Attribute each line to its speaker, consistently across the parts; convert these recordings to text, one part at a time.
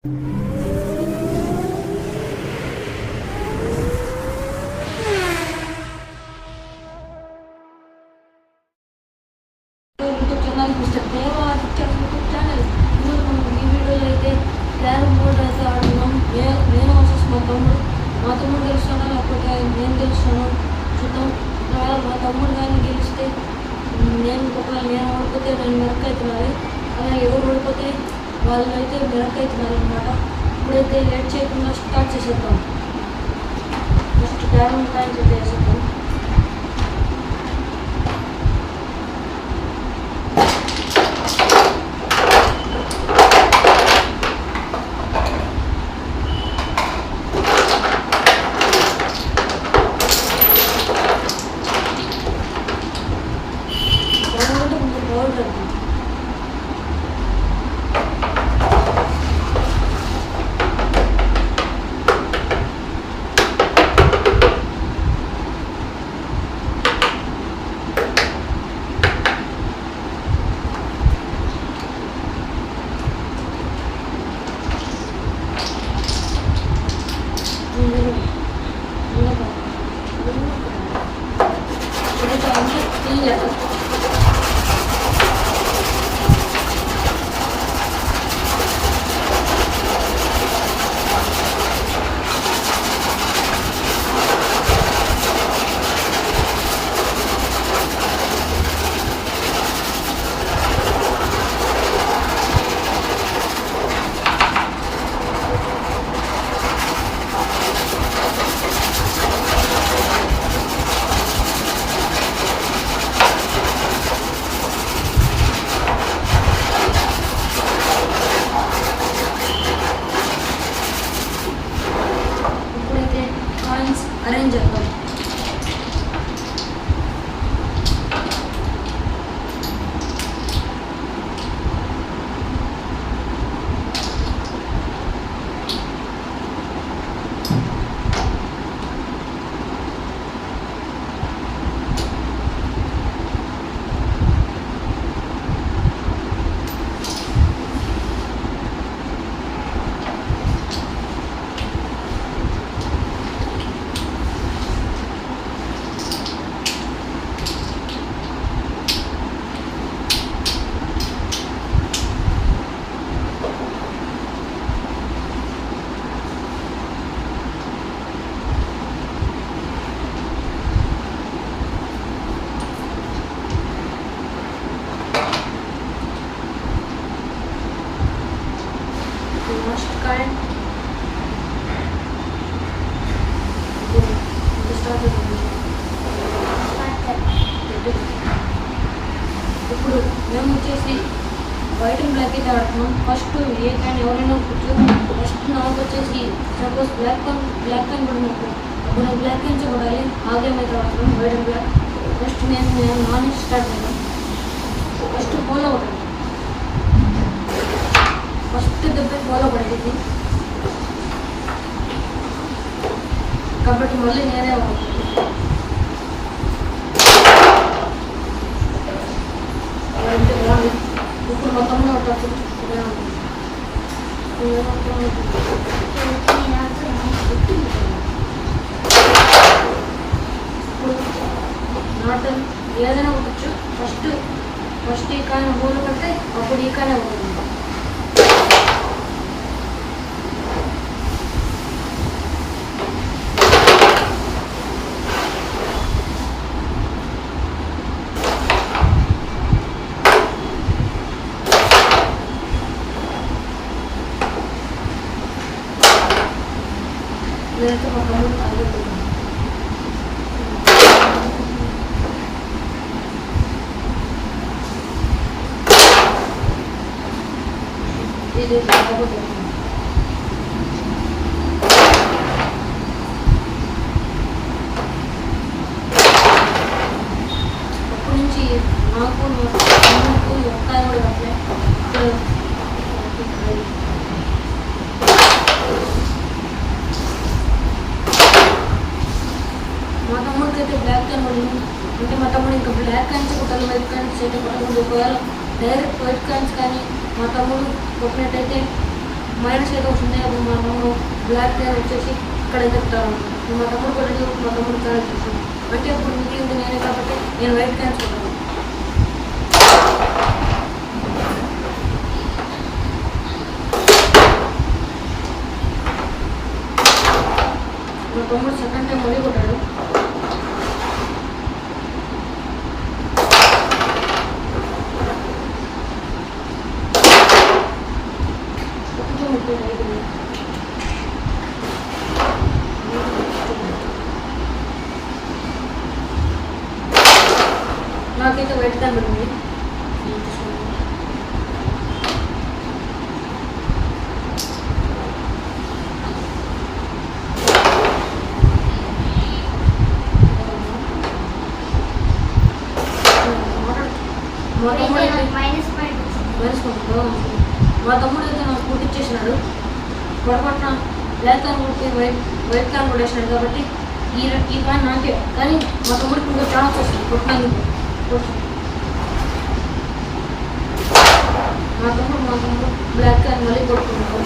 Speaker 1: YouTube channel mister దేవ Aditya YouTube channel. ఈరోజు మనం ఈ వీడియోలో అయితే క్యారమ్ బోర్డ్ అయితే ఆడుతున్నాం. నేను వర్సెస్ మా తమ్ముడు గెలుస్తాడా లేకపోతే నేను గెలుస్తాను చూద్దాం. ఒకవేళ మా తమ్ముడు కానీ గెలిస్తే ఒకవేళ నేను ఓడిపోతే నేను మిరక్కాయ తినాలి, అలా ఎవరు ఓడిపోతే వాళ్ళు అయితే మిరక్కాయ తినాలి అనమాట. ఇప్పుడైతే లేట్ చేయకుండా స్టార్ట్ చేసేద్దాం. ఫస్ట్ క్యారమ్ కాయిన్స్ అయితే వేసేద్దాం. అరేంజ్ చేద్దాం. ఇప్పుడు మేము వచ్చేసి వైట్ అండ్ బ్లాక్ అయితే ఆడుతున్నాం. ఫస్ట్ ఏ కాయిన్ ఎవరైనా కూర్చో. ఫస్ట్ నాకు వచ్చేసి సపోజ్ బ్లాక్ కాయిన్ పడినప్పుడు అప్పుడు నాకు బ్లాక్ కాయిన్స్ పడాలి. ఆ గేమ్ అయితే ఆడుతున్నాం వైట్ అండ్ బ్లాక్. ఫస్ట్ నేను నాన్ స్టార్ట్ చేద్దాం. ఫస్ట్ ఫాలో పడండి. ఫస్ట్ దెబ్బ ఫాలో పడేది కాబట్టి మళ్ళీ నేనే ఇప్పుడు మొత్తంలో నాట్ ఏదైనా ఉండొచ్చు. ఫస్ట్ ఈ కాయన మూల పడితే అప్పుడు ఈ కాయన ఉంటుంది. ఇదైతే మా తమ్ముడు తాగుతుంది. ఇది తాగుతుంది. అప్పటి నుంచి నాకు ఒక్కాయ కూడా పట్టలే. మా తమ్ముడికి అయితే బ్లాక్ కాయిన్ పడింది. అంటే మా తమ్ముడు ఇంకా బ్లాక్ కాయిన్స్ కొట్టాలి, వైట్ కాయిన్స్ అయితే కొట్టకూడదు. ఒకవేళ డైరెక్ట్ వైట్ కాయిన్స్ కానీ మా తమ్ముడు కొట్టినట్టయితే మైనస్ అయితే వస్తుంది. అప్పుడు మా తమ్ముడు బ్లాక్ క్యాన్ వచ్చేసి ఇక్కడైతే మా తమ్ముడు కొట్టేది మా తమ్ముడు క్యాన్ వచ్చేసింది. అంటే ఇప్పుడు మిగిలింది నేనే కాబట్టి నేను వైట్ క్యాన్స్ కొట్టాను. మా తమ్ముడు సెకండ్ టైం మళ్ళీ కొట్టాడు. నాకైతే వైట్ క్యాన్ పడింది. మా తమ్ముడు అయితే నాకు కుట్టించేసినాడు. పొరపాటున బ్లాక్ క్యాన్ కొట్టి వైట్ క్యాన్ కొట్టేసినాడు కాబట్టి ఈ క్యాన్ నాకే. కానీ మా తమ్ముడికి ఇంకా ఛాన్స్ వస్తుంది కొట్టినందుకు. మా తమ్ముడు బ్లాక్ క్యాన్ మళ్ళీ కొట్టుకున్నాడు.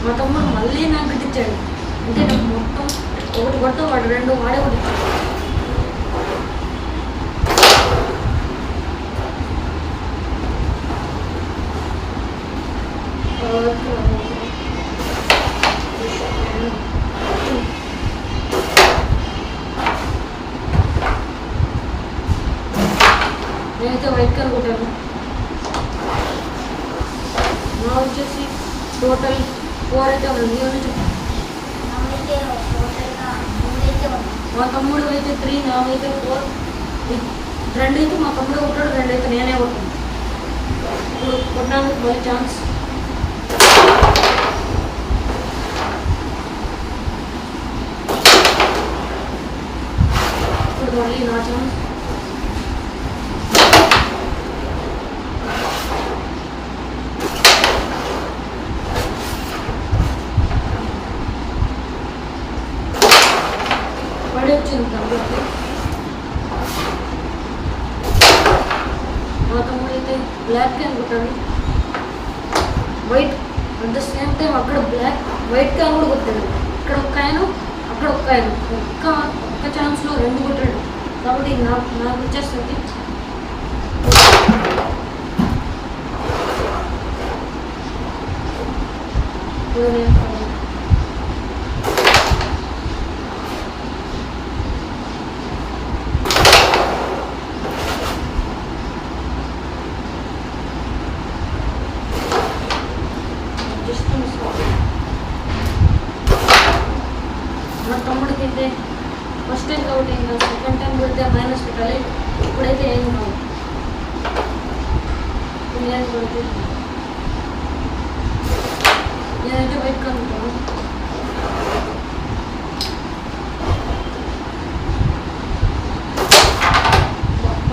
Speaker 1: మా తమ్ముడు మళ్ళీ నాకు కట్టించాడు. అంటే నాకు మొత్తం ఒకటి కొడితే వాడు రెండు వాడే కొట్టించాడు. నేనైతే వైట్ కలర్ కొట్టాను. నా వచ్చేసి టోటల్ 4 అయితే ఉంది. మా తమ్ముడు అయితే 3, నాకైతే 4. 2 అయితే మా తమ్ముడు కొట్టాడు, 2 అయితే నేనే కొట్టాను. ఇప్పుడు కొట్టడానికి మళ్ళీ ఛాన్స్. ఇప్పుడు మళ్ళీ నా ఛాన్స్. పడి వచ్చింది కాబట్టి మా తమ్ముడు అయితే బ్లాక్ క్యాన్ కొట్టాడు. White at the same time అక్కడ వైట్ క్యాన్ కూడా కొట్టాడు. ఇక్కడ ఒక్క ఆయన, అక్కడ ఒక్క ఆయన. ఒక్క ఛాన్స్లో 2 కొట్టాడు కాబట్టి నాకు వచ్చేస్తుంది. మా తమ్ముడికి అయితే ఫస్ట్ టైం కాబట్టి ఇంకా సెకండ్ టైం కొడితే మైనస్ పెట్టాలి. ఇప్పుడైతే ఏం కాదు. నేనైతే వైట్ కనుకుంటాను.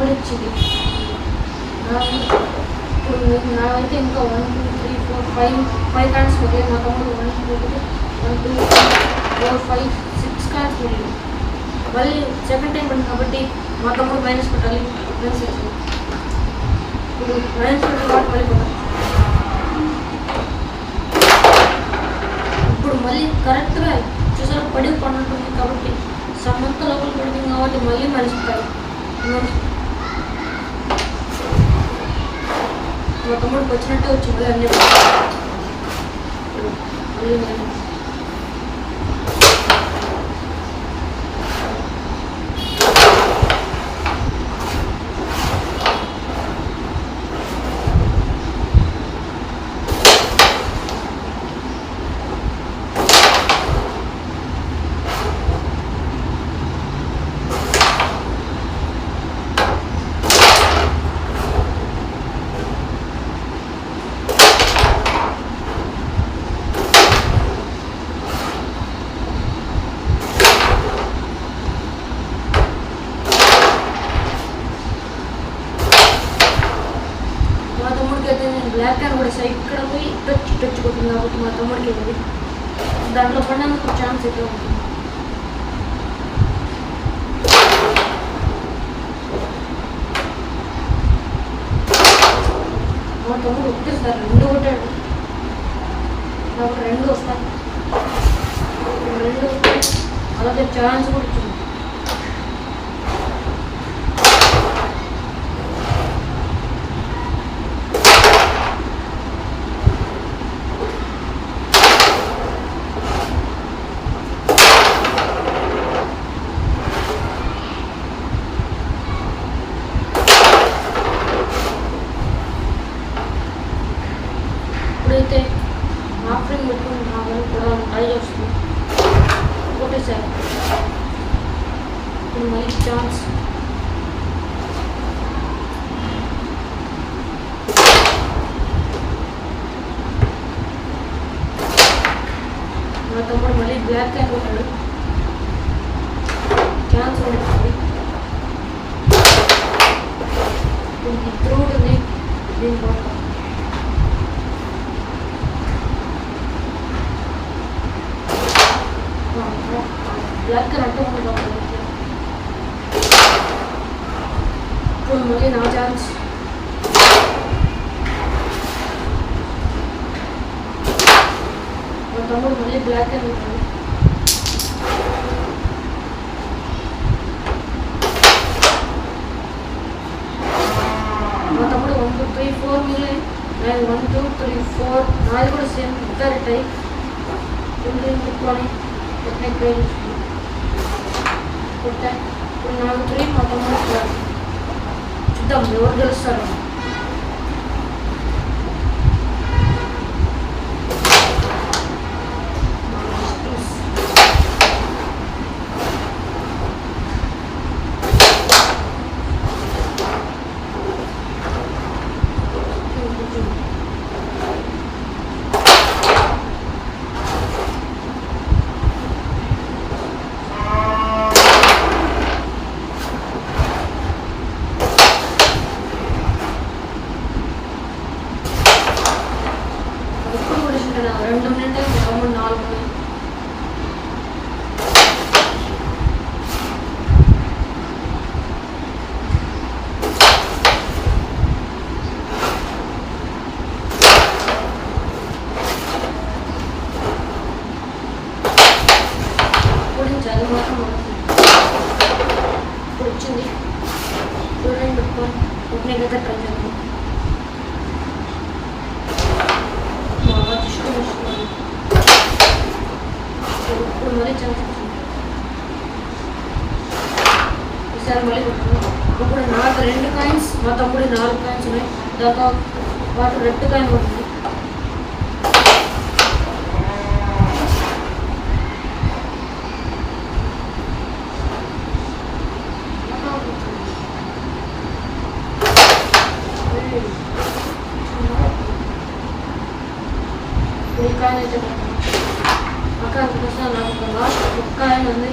Speaker 1: వచ్చింది నాకైతే ఇంకా 1 2 3 4 5 కార్డ్స్ పోతాయి. మా తమ్ముడు 1 2 3 4 5 6 కార్డ్స్ పోయాయి. మళ్ళీ సెకండ్ టైం పడింది కాబట్టి మా తమ్ముడు మైనస్ పెట్టాలి. ఇప్పుడు మైనస్ పెట్టాలి కాబట్టి మళ్ళీ కొట్టాలి. ఇప్పుడు మళ్ళీ కరెక్ట్గా చూసారు పడి పడినట్టుంది కాబట్టి సమంత లోపల పడుతుంది కాబట్టి మళ్ళీ మైనస్ పెట్టాలి. మా తమ్ముడికి వచ్చినట్టే వచ్చింది అన్నీ. బ్లాక్ క్యాన్ కూడా సైడ్ ఇక్కడ పోయి టచ్ కొట్టింది కాబట్టి మా తమ్ముడికి వెళ్ళి దాంట్లో పడినందుకు ఛాన్స్ అయితే ఉంటుంది. మా తమ్ముడు ఒకటేసారి 2 కొట్టాడు. నాకు 2 వస్తాయి. 2 వస్తాయి. అలాగే ఛాన్స్ కూడా ఇచ్చింది. ఇప్పుడైతే ఆఫరింగ్ పెట్టుకుని నా వల్ల కూడా ట్రై చేస్తుంది. ఒకటేసారి ఇప్పుడు మళ్ళీ ఛాన్స్. మా తమ్ముడు మళ్ళీ బ్లాక్ కాయిన్ కొట్టాడు. ఛాన్స్ ఉంటుంది. ఇప్పుడు ఉంటుంది దీంట్లో. బ్లాక్ కరెక్ట్ ఉంటుంది. ఇప్పుడు మళ్ళీ నా ఛాన్స్. మా తమ్ముడు మళ్ళీ బ్లాక్ అని ఉంటుంది. మా తమ్ముడు 1 2 3 4 మిగిలిన. నేను 1 2 3 4 నాది కూడా సేమ్ ఇంకా రిటై పెట్టుకొని టెక్నిక్ కొట్టా. ఇప్పుడు 4 3 మా తమ్ముడు చూద్దాం ఎవరు గెలుస్తారు. రెండు నిండా 3 4 అది మాత్రం ఇప్పుడు వచ్చింది. చూడండి పెట్టుకొని ఒకటే ట్రై చేద్దాం. ఇప్పుడు మళ్ళీ ఛాన్స్ వచ్చింది. ఈసారి మళ్ళీ కొట్టుకున్నాం. ఇప్పుడు నాకు 2 కాయిన్స్, మా తమ్ముడి 4 కాయిన్స్ ఉన్నాయి. దాంతో పాటు రెడ్ కాయిన్ కొట్టింది. ఈ కాయిన్ అయితే ఆ కాయిన్ కోసం నాకు లాస్ట్ ఒక కాయిన్ ఉంది.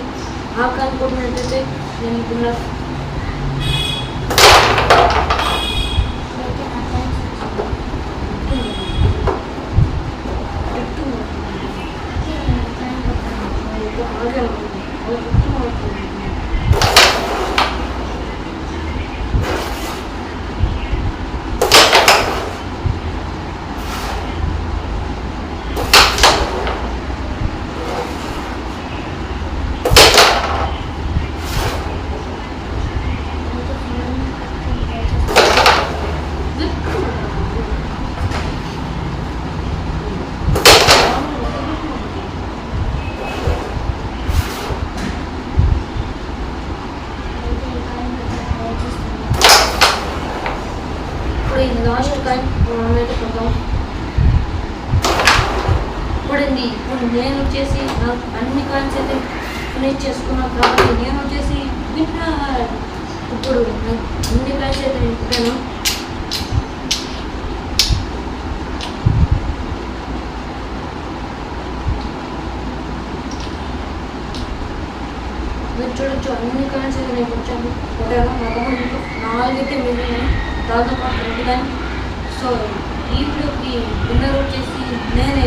Speaker 1: ఆ కాయిన్ కొట్టినట్టయితే నేను విన్నర్. లాస్ట్ కాయిన్ అయితే కొద్దాం. ఇప్పుడండి ఇప్పుడు నేను వచ్చేసి నాకు అన్ని కాయిన్స్ అయితే ఫినిష్ చేసుకున్నాను కాబట్టి నేను వచ్చేసి విన్నర్. ఇప్పుడు అన్ని కాయిన్స్ అయితే నింపాను. మీరు చూడొచ్చు అన్ని కాయిన్స్ అయితే నేను వచ్చాను కొట్టాను. మా తమ్ముడు 4 అయితే మిగిలినాయి. దాంతో పాటు 2 కాయిన్. సో ఈ వీడియోకి విన్నర్ వచ్చేసి నేనే.